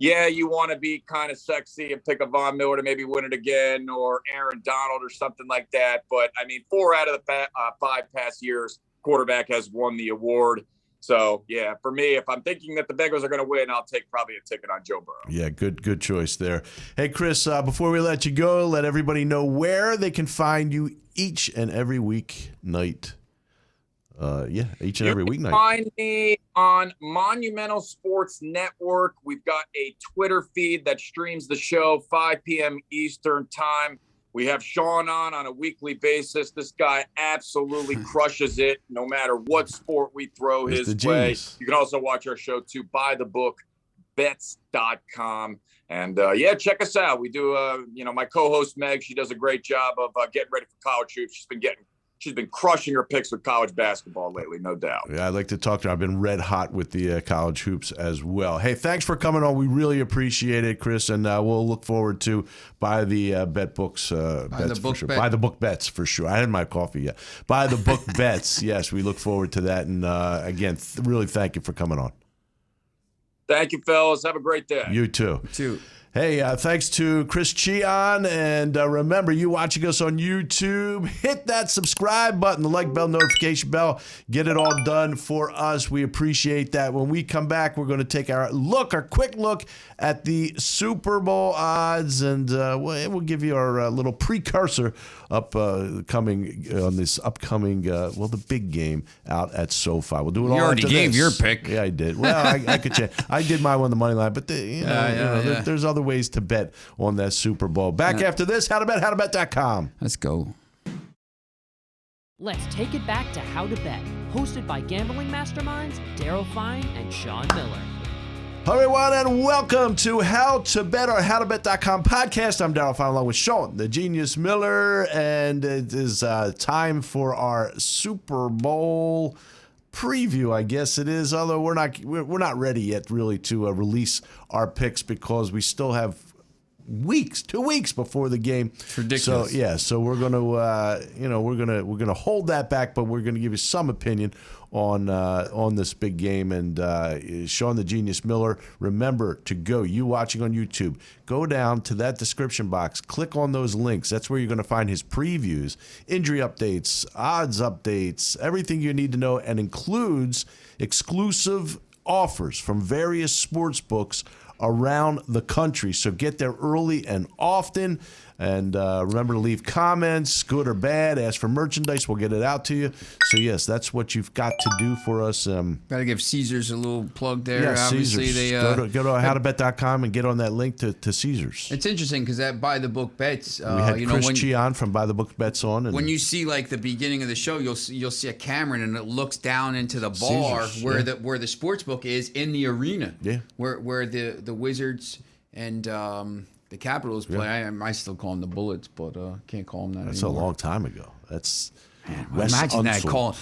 Yeah, you want to be kind of sexy and pick a Von Miller to maybe win it again, or Aaron Donald or something like that. But, 4 out of the 5 past years, quarterback has won the award. So, yeah, for me, if I'm thinking that the Bengals are going to win, I'll take probably a ticket on Joe Burrow. Yeah, good choice there. Hey, Chris, before we let you go, let everybody know where they can find you each and every weeknight. Each and every weeknight. You can find me on Monumental Sports Network. We've got a Twitter feed that streams the show 5 p.m. Eastern time. We have Chion on a weekly basis. This guy absolutely crushes it no matter what sport we throw his way. You can also watch our show too, bythebookbets.com. And check us out. We do, my co-host Meg, she does a great job of getting ready for college hoops. She's been crushing her picks with college basketball lately, no doubt. Yeah, I'd like to talk to her. I've been red hot with the college hoops as well. Hey, thanks for coming on. We really appreciate it, Chris, and we'll look forward to buy the bet books. Buy the book bets for sure. I had my coffee yet. Buy the book bets. Yes, we look forward to that. And again, really thank you for coming on. Thank you, fellas. Have a great day. You too. You too. Hey, thanks to Chris Chion, and remember, you watching us on YouTube, hit that subscribe button, the like bell, notification bell, get it all done for us. We appreciate that. When we come back, we're going to take our quick look at the Super Bowl odds, and we'll give you our little precursor coming on this upcoming, the big game out at SoFi. We'll do it all. You already gave your pick. Yeah, I did. Well, I could change. I did my one, the money line, but there's other ways to bet on that Super Bowl. Back after this, HowToBet, Let's go. Let's take it back to How to Bet, hosted by gambling masterminds Daryl Fine and Sean Miller. Hello, everyone, and welcome to How to Bet, our HowToBet.com podcast. I'm Daryl Fine, along with Sean, the Genius Miller, and it is time for our Super Bowl preview, I guess it is. Although we're not ready yet, really, to release our picks because we still have 2 weeks before the game. It's ridiculous. So we're gonna we're gonna hold that back, but we're gonna give you some opinion on this big game. And Sean the Genius Miller, remember to you watching on YouTube, go down to that description box, click on those links. That's where you're going to find his previews, injury updates, odds updates, everything you need to know, and includes exclusive offers from various sports books around the country. So get there early and often. And remember to leave comments, good or bad. Ask for merchandise. We'll get it out to you. So, yes, that's what you've got to do for us. Got to give Caesars a little plug there. Yeah, obviously, Caesars. Go to HowToBet.com and get on that link to Caesars. It's interesting because that Buy the Book Bets. We had Chris Chion from Buy the Book Bets on. And when you see like the beginning of the show, you'll see a camera and it looks down into the bar Caesars, where the sports book is in the arena. Yeah. Where the Wizards and the Capitals play. Yeah. I still call them the Bullets, but can't call them that That's anymore. A long time ago. That's imagine that call.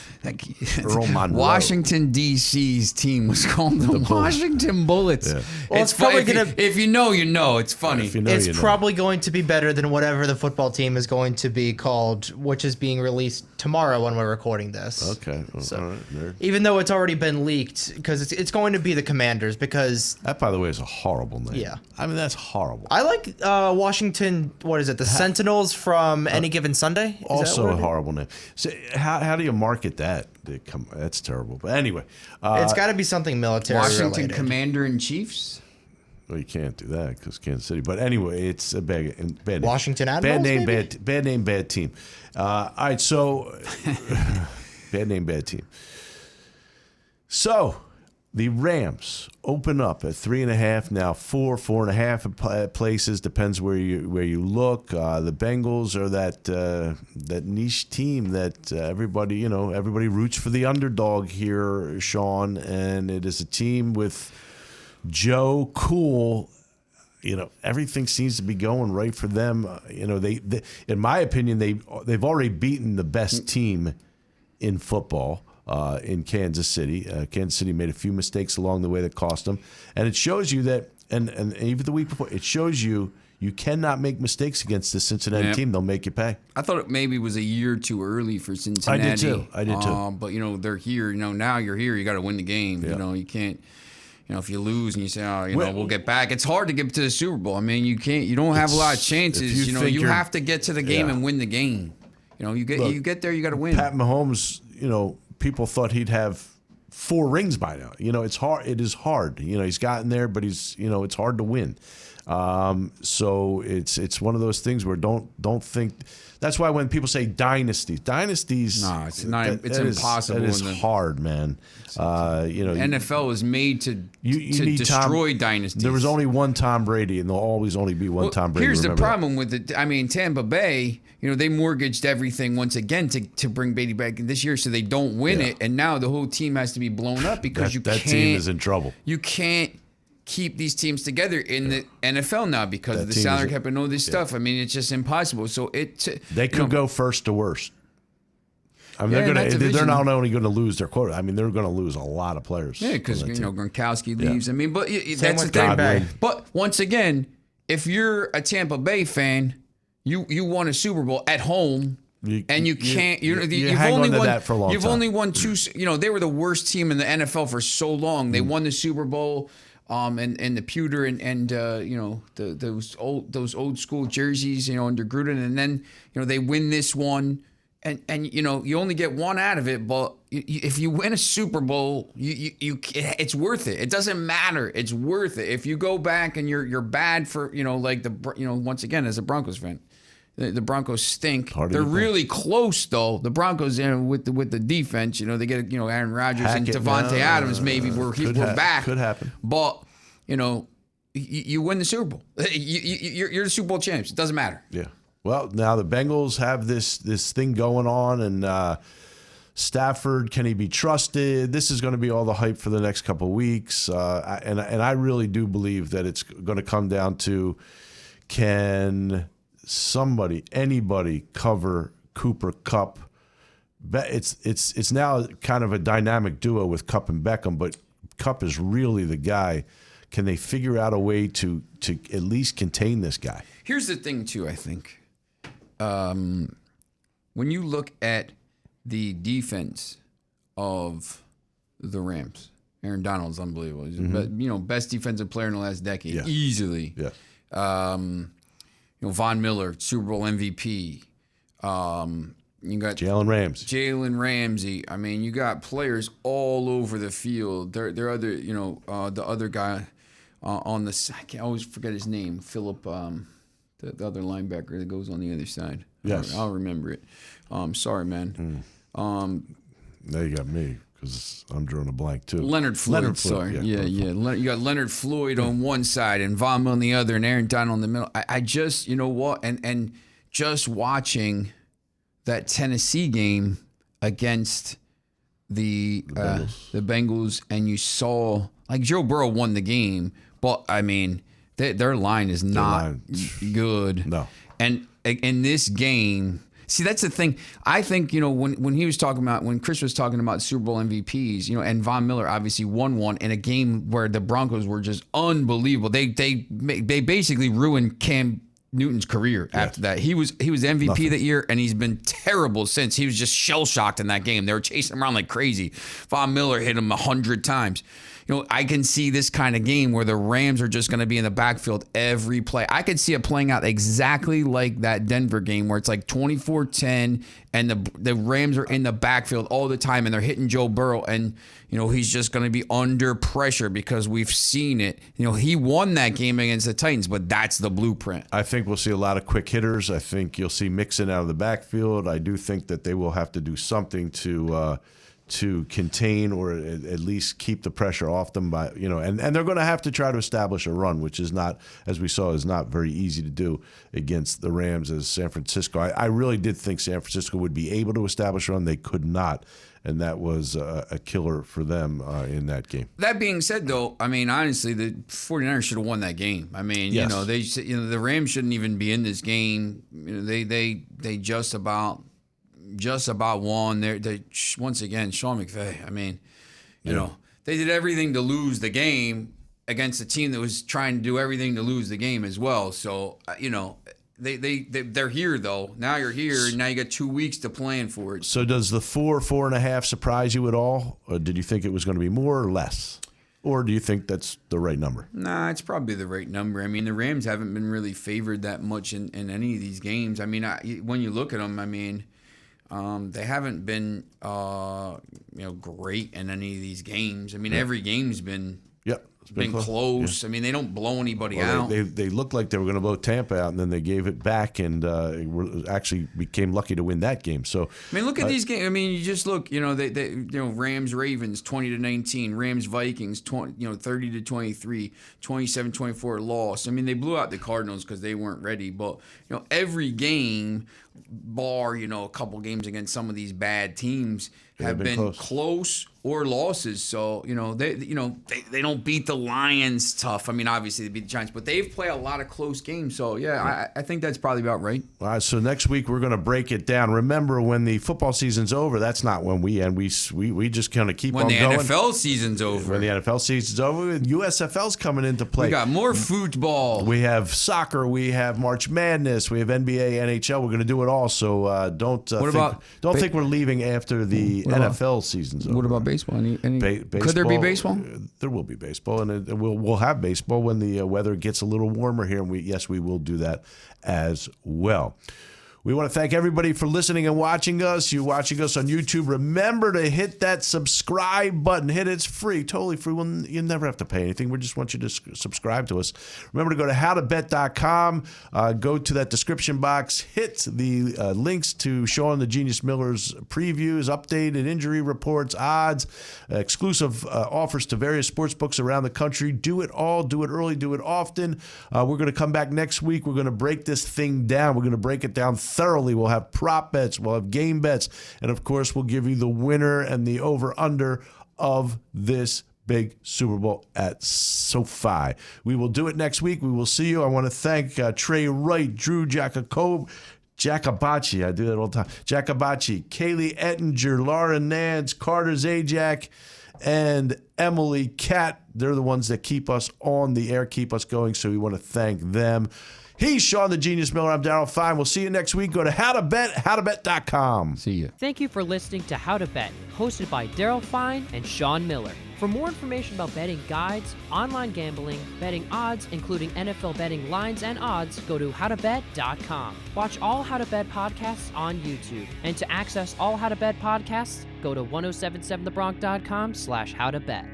Washington D.C.'s team was called the Washington Bullets. Yeah. Well, it's probably if you know, you know. It's funny. It's probably going to be better than whatever the football team is going to be called, which is being released tomorrow when we're recording this. Okay. So, all right, nerd. Even though it's already been leaked, because it's going to be the Commanders, because that, by the way, is a horrible name. Yeah. I mean, that's horrible. I like Washington. What is it? The Sentinels from Any Given Sunday. Is also a horrible name. So how do you market that? That's terrible. But anyway, it's got to be something military Washington related. Commander in Chiefs. Well, you can't do that because Kansas City. But anyway, it's a bad name. Washington Admirals. Bad name, bad team. All right, so bad name, bad team. So The Rams open up at 3.5, now 4.5 at places. Depends where you look. The Bengals are that niche team that everybody roots for the underdog here, Sean, and it is a team with Joe Cool. Everything seems to be going right for them. They in my opinion, they've already beaten the best team in football. In Kansas City. Kansas City made a few mistakes along the way that cost them. And it shows you that, and even the week before, it shows you cannot make mistakes against this Cincinnati team. They'll make you pay. I thought it maybe was a year too early for Cincinnati. I did too. But, they're here. Now you're here. You got to win the game. Yeah. You can't, if you lose and you say, we'll get back. It's hard to get to the Super Bowl. I mean, you don't have a lot of chances. You have to get to the game and win the game. You get there, you got to win. Pat Mahomes, people thought he'd have 4 rings by now. It's hard. It is hard. He's gotten there, but he's, it's hard to win. So it's one of those things where don't think. That's why when people say dynasties, no, it's not. It's impossible. That is hard, man. NFL is made to destroy dynasties. There was only one Tom Brady, and there'll always only be one Tom Brady. Here's the problem with it. I mean, Tampa Bay, they mortgaged everything once again to bring Brady back this year, so they don't win it, and now the whole team has to be blown up because that team is in trouble. You can't keep these teams together in the NFL now because of the salary cap and all this stuff. I mean, it's just impossible. So they could go first to worst. I mean, they're not only going to lose their quota. I mean, they're going to lose a lot of players. Yeah, because Gronkowski leaves. I mean, but that's the thing. But once again, if you're a Tampa Bay fan, you won a Super Bowl at home. And you can't. You've only won 2. They were the worst team in the NFL for so long. They won the Super Bowl. And the pewter and those old school jerseys, under Gruden, and then they win this one, and you only get one out of it. But if you win a Super Bowl, it's worth it. It doesn't matter. It's worth it. If you go back and you're bad for once again as a Broncos fan. The Broncos stink. They're really close, though. The Broncos, with the defense, they get Aaron Rodgers and Devontae Adams. Maybe we're back. Could happen. But you win the Super Bowl. You're the Super Bowl champs. It doesn't matter. Yeah. Well, now the Bengals have this thing going on, and Staffford, can he be trusted? This is going to be all the hype for the next couple of weeks, and I really do believe that it's going to come down to can anybody cover Cooper Kupp. It's now kind of a dynamic duo with Kupp and Beckham, but Kupp is really the guy. Can they figure out a way to at least contain this guy? Here's the thing, too, I think. When you look at the defense of the Rams, Aaron Donald's unbelievable. He's best defensive player in the last decade, easily. Yeah. Von Miller, Super Bowl MVP. You got Jalen Ramsey. I mean, you got players all over the field. There other, the other guy on the. I always forget his name. Philip, the other linebacker that goes on the other side. Yes, I'll remember it. Sorry, man. Now you got me because I'm drawing a blank too. Leonard Floyd. Sorry. Yeah. You got Leonard Floyd on one side and Von Miller on the other, and Aaron Donald in the middle. I just, and just watching that Tennessee game against the Bengals, and you saw Joe Burrow won the game, but I mean their line is not good. No, and in this game. See, that's the thing. I think, when he was talking about, when Chris was talking about Super Bowl MVPs, and Von Miller obviously won one in a game where the Broncos were just unbelievable. They basically ruined Cam Newton's career after that. He was MVP that year, and he's been terrible since. He was just shell-shocked in that game. They were chasing him around like crazy. Von Miller hit him 100 times. I can see this kind of game where the Rams are just going to be in the backfield every play. I could see it playing out exactly like that Denver game where it's like 24-10 and the Rams are in the backfield all the time and they're hitting Joe Burrow and, he's just going to be under pressure because we've seen it. He won that game against the Titans, but that's the blueprint. I think we'll see a lot of quick hitters. I think you'll see Mixon out of the backfield. I do think that they will have to do something to to contain or at least keep the pressure off them by, and they're going to have to try to establish a run, which is not, as we saw, is not very easy to do against the Rams as San Francisco. I really did think San Francisco would be able to establish a run. They could not. And that was a killer for them in that game. That being said, though, I mean, honestly, the 49ers should have won that game. I mean, Yes. the Rams shouldn't even be in this game. They just about won. They once again, Sean McVay. I mean, they did everything to lose the game against a team that was trying to do everything to lose the game as well. So they're here though. Now you're here, and now you got 2 weeks to plan for it. So does the 4.5 surprise you at all? Or did you think it was going to be more or less? Or do you think that's the right number? Nah, it's probably the right number. I mean, the Rams haven't been really favored that much in any of these games. I mean, when you look at them, I mean, they haven't been great in any of these games. I mean, every game's been it's been close. Yeah. I mean, they don't blow anybody out. They looked like they were going to blow Tampa out, and then they gave it back and actually became lucky to win that game. So I mean, look at these games. I mean, you just look. Rams Ravens 20-19, Rams Vikings 30-23, 27-24 loss. I mean, they blew out the Cardinals because they weren't ready. But every game, bar a couple games against some of these bad teams, have been close or losses. So they don't beat the Lions tough. I mean, obviously they beat the Giants, but they've played a lot of close games. So I think that's probably about right. All right. So next week we're going to break it down. Remember, when the football season's over, that's not when we end. We just kind of keep on going. When the NFL season's over. When the NFL season's over, USFL's coming into play. We got more football. We have soccer. We have March Madness. We have NBA, NHL. We're going to do it all. So don't think we're leaving after the NFL season's over. What about baseball? Baseball? Could there be baseball? There will be baseball, and we'll have baseball when the weather gets a little warmer here. And we will do that as well. We want to thank everybody for listening and watching us. You're watching us on YouTube. Remember to hit that subscribe button. It's free, totally free. You never have to pay anything. We just want you to subscribe to us. Remember to go to HowToBet.com. Go to that description box. Hit the links to Chion the Genius Miller's previews, updated injury reports, odds, exclusive offers to various sports books around the country. Do it all. Do it early. Do it often. We're going to come back next week. We're going to break this thing down. We're going to break it down thoroughly. We'll have prop bets, we'll have game bets, and of course we'll give you the winner and the over-under of this big Super Bowl at SoFi. We will do it next week. We will see you. I want to thank Trey Wright, Drew Jacobacci, I do that all the time, Jacobacci, Kaylee Ettinger, Laura Nance, Carter Zajac, and Emily Catt. They're the ones that keep us on the air, keep us going, so we want to thank them. He's Chion the Genius Miller. I'm Daryl Fine. We'll see you next week. Go to HowToBet, HowToBet.com. See you. Thank you for listening to How to Bet, hosted by Daryl Fine and Sean Miller. For more information about betting guides, online gambling, betting odds, including NFL betting lines and odds, go to HowToBet.com. Watch all How to Bet podcasts on YouTube. And to access all How to Bet podcasts, go to 1077thebronx.com/HowToBet.